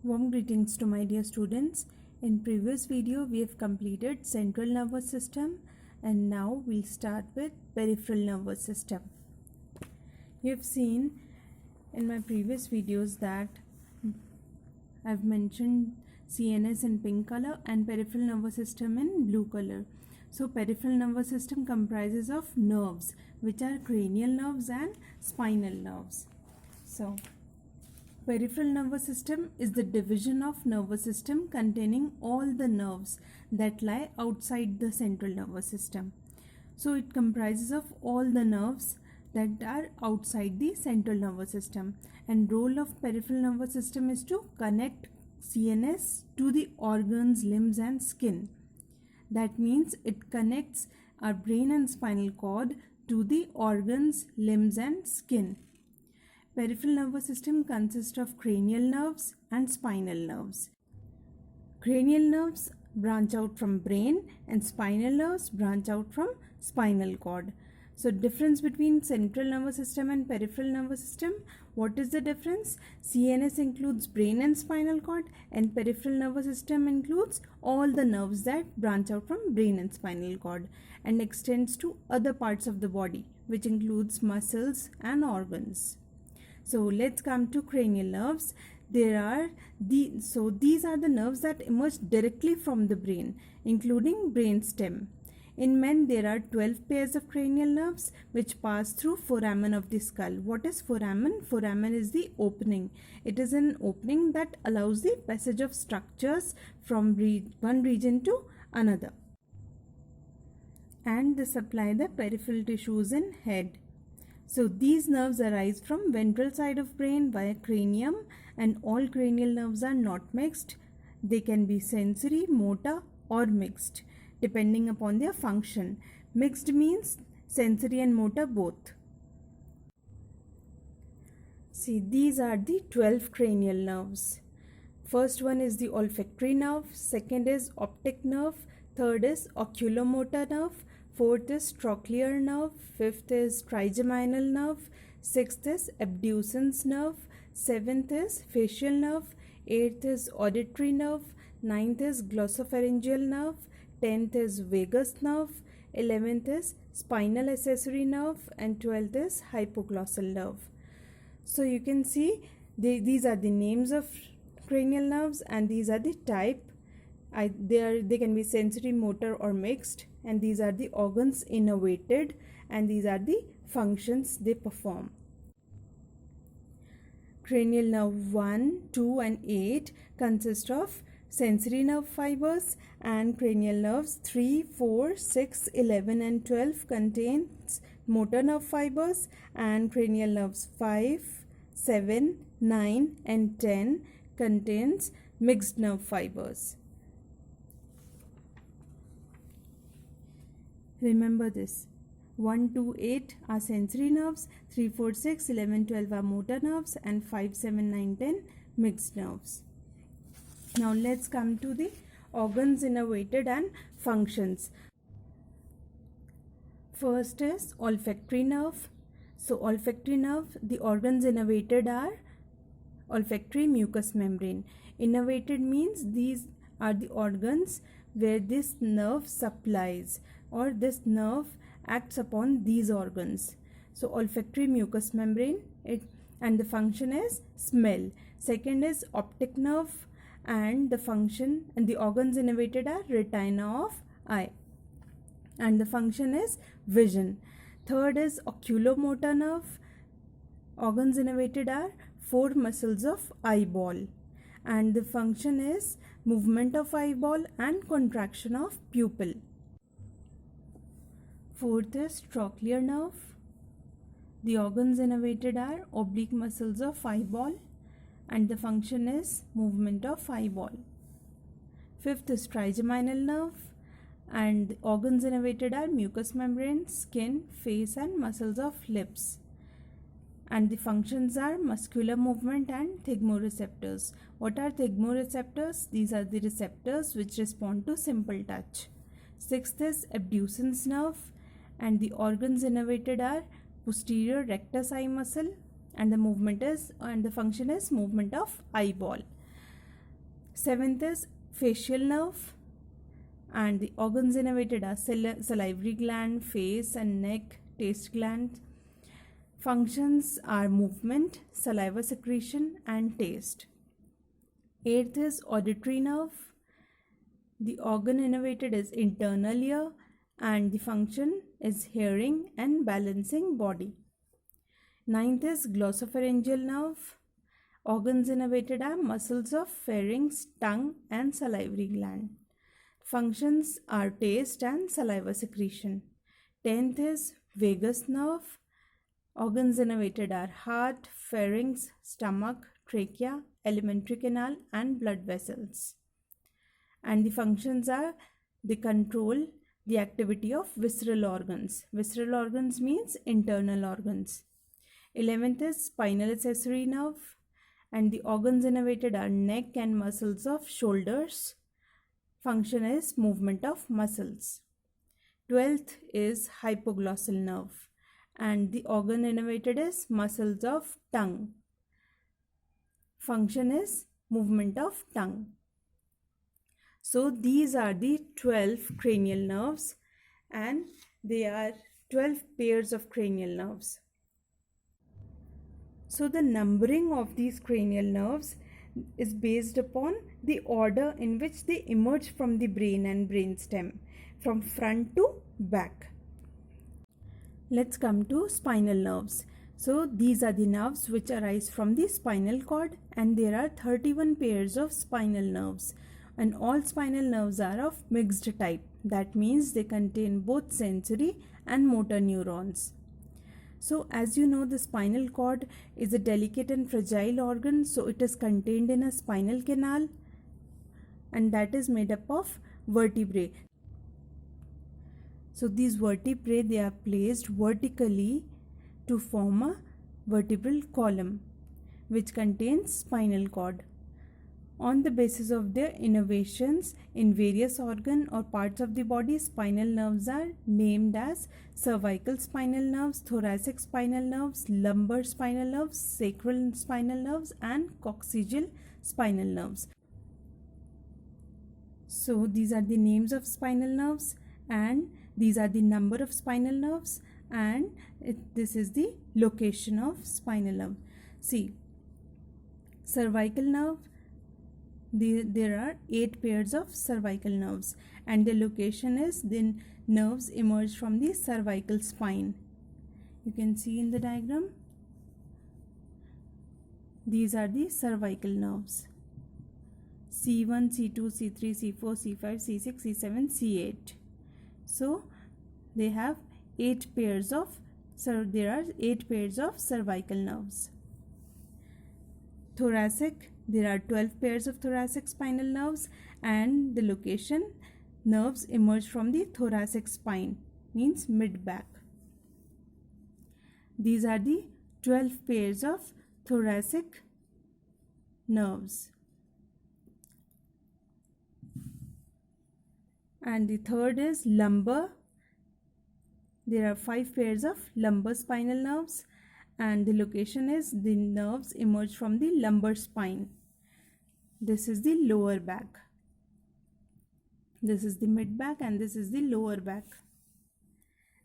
Warm greetings to my dear students. In previous video we have completed central nervous system and now we'll start with peripheral nervous system. You have seen in my previous videos that I've mentioned CNS in pink color and peripheral nervous system in blue color. So peripheral nervous system comprises of nerves which are cranial nerves and spinal nerves. So peripheral nervous system is the division of nervous system containing all the nerves that lie outside the central nervous system. So it comprises of all the nerves that are outside the central nervous system, and role of peripheral nervous system is to connect CNS to the organs, limbs and skin. That means it connects our brain and spinal cord to the organs, limbs and skin. Peripheral nervous system consists of cranial nerves and spinal nerves. Cranial nerves branch out from brain and spinal nerves branch out from spinal cord. So difference between central nervous system and peripheral nervous system, what is the difference? CNS includes brain and spinal cord and peripheral nervous system includes all the nerves that branch out from brain and spinal cord and extends to other parts of the body, which includes muscles and organs. So let's come to cranial nerves. These are the nerves that emerge directly from the brain, including brain stem. In men, there are 12 pairs of cranial nerves which pass through foramen of the skull. What is foramen? Foramen is the opening. It is an opening that allows the passage of structures from one region to another. And they supply the peripheral tissues in head. So these nerves arise from ventral side of brain via cranium, and all cranial nerves are not mixed. They can be sensory, motor or mixed depending upon their function. Mixed means sensory and motor both. See, these are the 12 cranial nerves. First one is the olfactory nerve, second is optic nerve, third is oculomotor nerve, fourth is trochlear nerve, fifth is trigeminal nerve, sixth is abducens nerve, seventh is facial nerve, eighth is auditory nerve, ninth is glossopharyngeal nerve, 10th is vagus nerve, 11th is spinal accessory nerve and 12th is hypoglossal nerve. So you can see these are the names of cranial nerves and these are the type. They can be sensory, motor or mixed, and these are the organs innervated and these are the functions they perform. Cranial nerve 1, 2 and 8 consist of sensory nerve fibers, and cranial nerves 3, 4, 6, 11 and 12 contains motor nerve fibers, and cranial nerves 5, 7, 9 and 10 contains mixed nerve fibers. Remember this: 1, 2, 8 are sensory nerves, 3, 4, 6, 11, 12 are motor nerves, and 5, 7, 9, 10 mixed nerves. Now let's come to the organs innervated and functions. First is olfactory nerve. So olfactory nerve, the organs innervated are olfactory mucous membrane. Innervated means these are the organs where this nerve supplies or this nerve acts upon these organs. So olfactory mucous membrane, and the function is smell. Second is optic nerve, and the function and the organs innervated are retina of eye and the function is vision. Third is oculomotor nerve. Organs innervated are 4 muscles of eyeball and the function is movement of eyeball and contraction of pupil. Fourth is trochlear nerve. The organs innervated are oblique muscles of eyeball and the function is movement of eyeball. Fifth is trigeminal nerve, and the organs innervated are mucous membrane, skin, face and muscles of lips, and the functions are muscular movement and thigmoreceptors. What are thigmoreceptors? These are the receptors which respond to simple touch. Sixth is abducens nerve, and the organs innervated are posterior rectus eye muscle, and the function is movement of eyeball. Seventh is facial nerve, and the organs innervated are salivary gland, face and neck, taste gland. Functions are movement, saliva secretion and taste. Eighth is auditory nerve. The organ innervated is internal ear and the function is hearing and balancing body. Ninth is glossopharyngeal nerve. Organs innervated are muscles of pharynx, tongue and salivary gland. Functions are taste and saliva secretion. 10th is vagus nerve. Organs innervated are heart, pharynx, stomach, trachea, alimentary canal and blood vessels. And the functions are they control the activity of visceral organs. Visceral organs means internal organs. 11th is spinal accessory nerve, and the organs innervated are neck and muscles of shoulders. Function is movement of muscles. 12th is hypoglossal nerve, and the organ innervated is muscles of tongue. Function is movement of tongue. So these are the 12 cranial nerves, and they are 12 pairs of cranial nerves. So the numbering of these cranial nerves is based upon the order in which they emerge from the brain and brainstem, from front to back. Let's come to spinal nerves. So these are the nerves which arise from the spinal cord, and there are 31 pairs of spinal nerves, and all spinal nerves are of mixed type. That means they contain both sensory and motor neurons. So as you know, the spinal cord is a delicate and fragile organ, so it is contained in a spinal canal, and that is made up of vertebrae. So these vertebrae, they are placed vertically to form a vertebral column which contains spinal cord. On the basis of their innervations in various organ or parts of the body, spinal nerves are named as cervical spinal nerves, thoracic spinal nerves, lumbar spinal nerves, sacral spinal nerves and coccygeal spinal nerves. So these are the names of spinal nerves, and these are the number of spinal nerves, and this is the location of spinal nerve. See, cervical nerve, there are 8 pairs of cervical nerves, and the location is the nerves emerge from the cervical spine. You can see in the diagram. These are the cervical nerves: C1, C2, C3, C4, C5, C6, C7, C8. So they have 8 pairs of there are 8 pairs of cervical nerves. Thoracic, there are 12 pairs of thoracic spinal nerves, and the location, nerves emerge from the thoracic spine, means mid back. These are the 12 pairs of thoracic nerves. And the third is lumbar. There are 5 pairs of lumbar spinal nerves, and the location is the nerves emerge from the lumbar spine. This is the lower back. This is the mid back, and this is the lower back.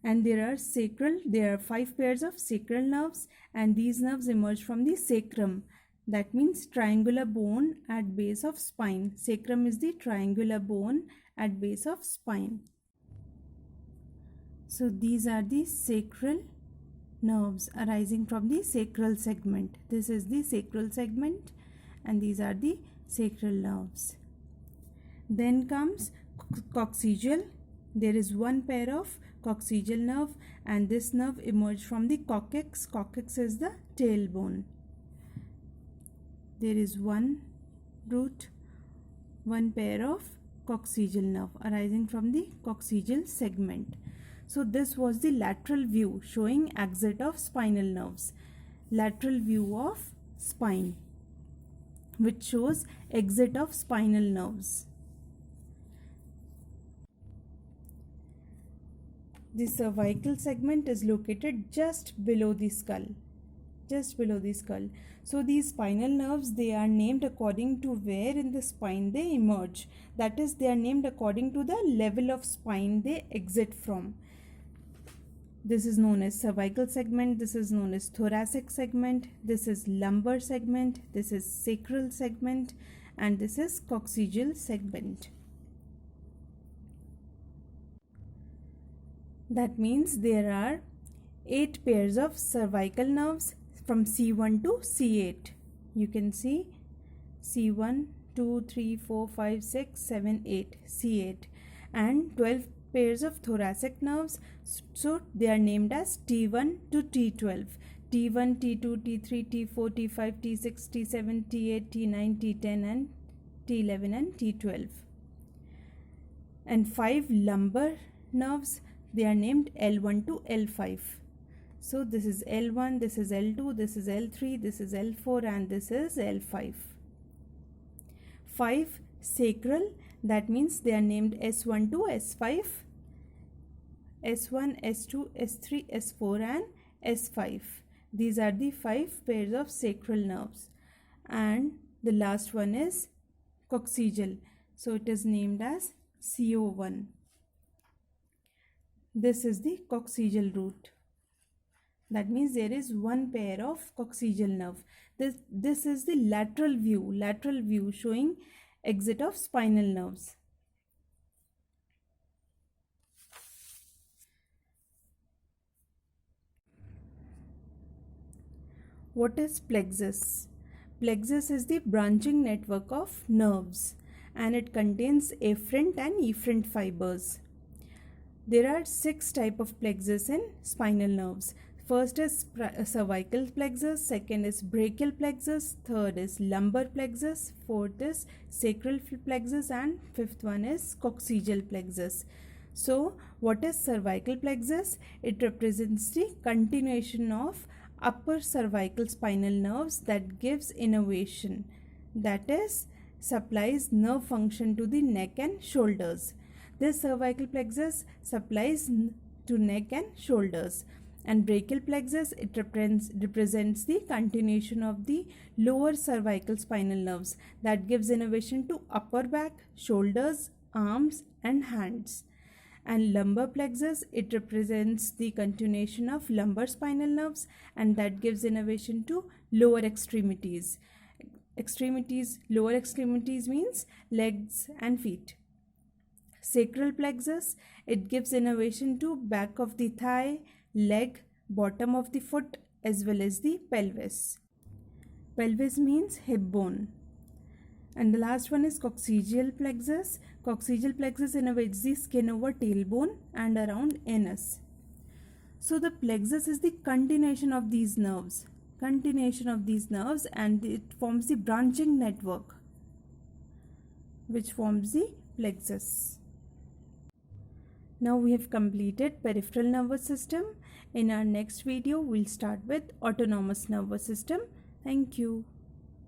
And there are 5 pairs of sacral nerves, and these nerves emerge from the sacrum. That means triangular bone at base of spine. Sacrum is the triangular bone at base of spine. So these are the sacral nerves arising from the sacral segment. This is the sacral segment, and these are the sacral nerves. Then comes coccygeal. There is 1 pair of coccygeal nerve, and this nerve emerged from the coccyx. Coccyx is the tailbone. There is 1 pair of coccygeal nerve arising from the coccygeal segment. So this was the lateral view showing exit of spinal nerves. Lateral view of spine, which shows exit of spinal nerves. The cervical segment is located just below the skull. just below the skull. So these spinal nerves, they are named according to where in the spine they emerge. That is, they are named according to the level of spine they exit from. This is known as cervical segment, this is known as thoracic segment, this is lumbar segment, this is sacral segment, and this is coccygeal segment. That means there are 8 pairs of cervical nerves from C1 to C8. You can see C1, 2, 3, 4, 5, 6, 7, 8, C8, and 12 pairs of thoracic nerves. So they are named as T1 to T12. T1, T2, T3, T4, T5, T6, T7, T8, T9, T10, and T11 and T12. And 5 lumbar nerves, they are named L1 to L5. So this is L1, this is L2, this is L3, this is L4, and this is L5. 5 sacral, that means they are named S1 to S5, S1, S2, S3, S4, and S5. These are the 5 pairs of sacral nerves. And the last one is coccygeal. So it is named as CO1. This is the coccygeal root. That means there is one pair of coccygeal nerve. This is the lateral view showing exit of spinal nerves. What is plexus? Plexus is the branching network of nerves, and it contains afferent and efferent fibers. There are 6 types of plexus in spinal nerves. First is cervical plexus, second is brachial plexus, third is lumbar plexus, fourth is sacral plexus, and fifth one is coccygeal plexus. So what is cervical plexus? It represents the continuation of upper cervical spinal nerves that gives innervation, that is, supplies nerve function to the neck and shoulders. This cervical plexus supplies to neck and shoulders. And brachial plexus, it represents the continuation of the lower cervical spinal nerves that gives innervation to upper back, shoulders, arms, and hands. And lumbar plexus, it represents the continuation of lumbar spinal nerves, and that gives innervation to lower extremities. Lower extremities means legs and feet. Sacral plexus, it gives innervation to back of the thigh, leg, bottom of the foot, as well as the pelvis. Pelvis means hip bone. And the last one is coccygeal plexus. Coccygeal plexus innervates the skin over tailbone and around anus. So the plexus is the continuation of these nerves. And it forms the branching network, which forms the plexus. Now we have completed peripheral nervous system. In our next video, we'll start with autonomous nervous system. Thank you.